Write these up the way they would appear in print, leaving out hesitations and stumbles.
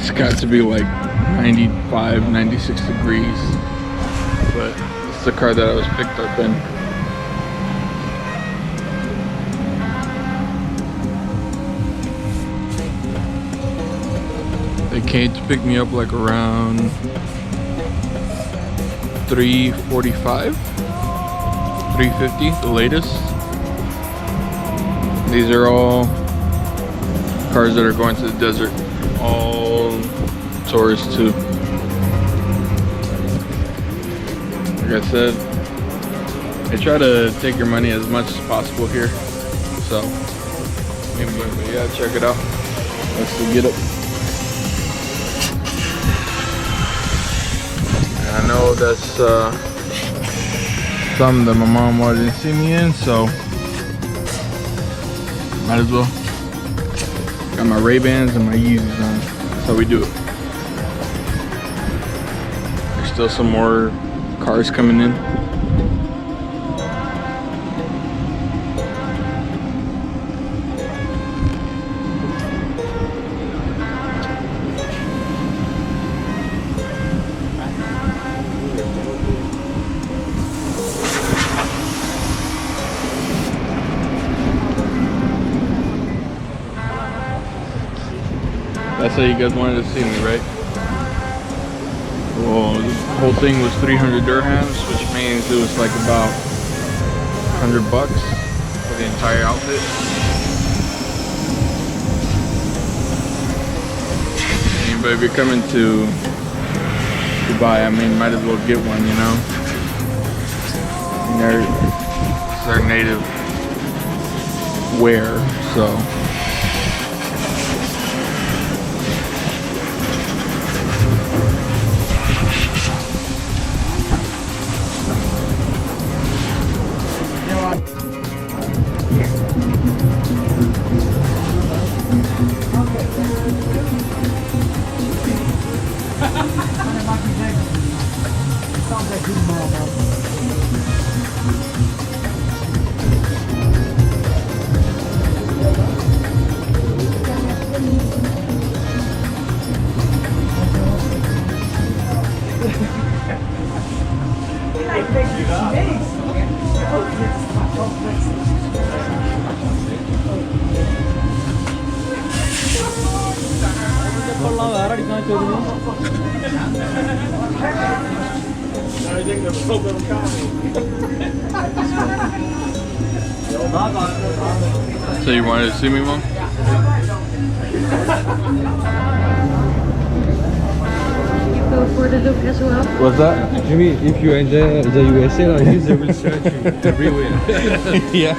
It's got to be like 95, 96 degrees, but it's the car that I was picked up in. They came to pick me up like around 3:45, 3:50, the latest. These are all cars that are going to the desert, all tourists too. Like I said, they try to take your money as much as possible here. So, but yeah, check it out. Let's go get it. I know that's something that my mom wanted to see me in, so might as well. Got my Ray-Bans and my Yeezys on. That's how we do it. There's still some more cars coming in. That's how you guys wanted to see me, right? Well, the whole thing was 300 dirhams, which means it was like about $100 for the entire outfit. But if you're coming to Dubai, I mean, might as well get one, you know? It's their native wear, so. So you wanted to see me, Mom? For the look as well. What's that? Jimmy, if you enter the USA like this, they will search you everywhere. Yeah.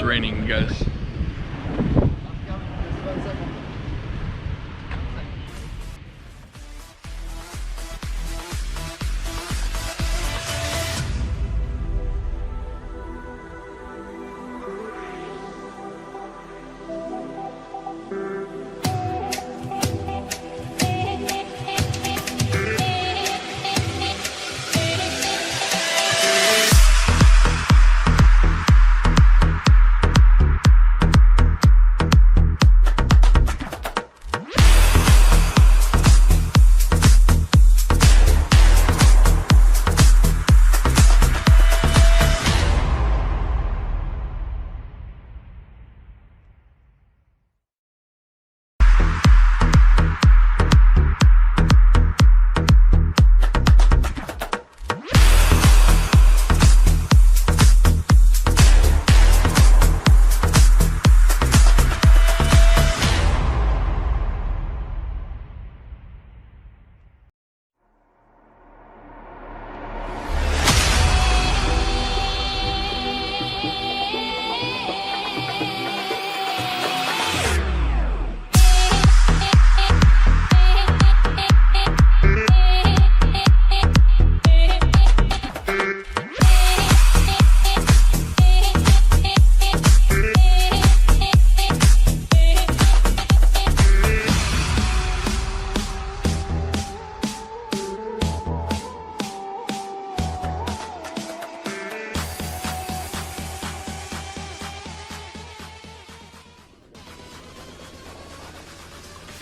it's raining, you guys.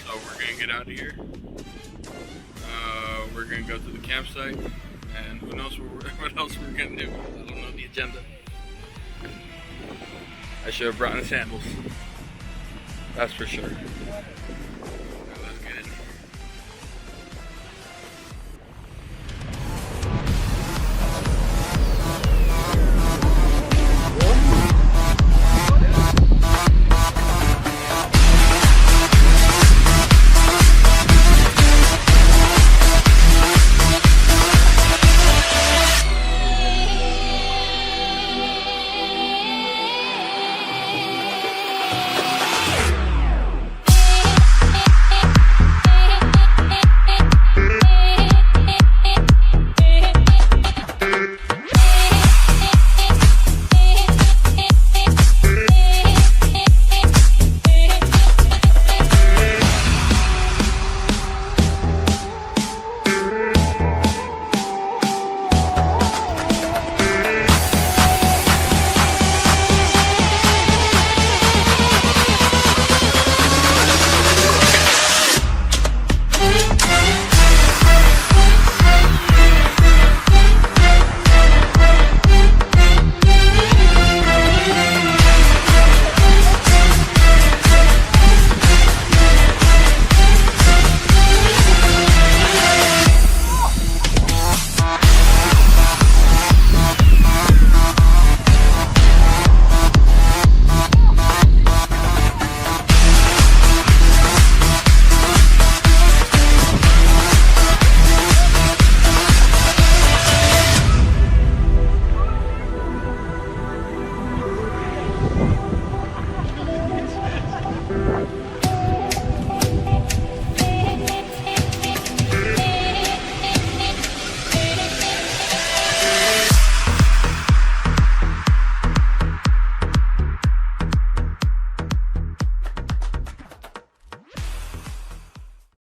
So we're gonna get out of here. We're gonna go to the campsite, and who knows what else we're gonna do. I don't know the agenda. I should have brought in sandals. That's for sure.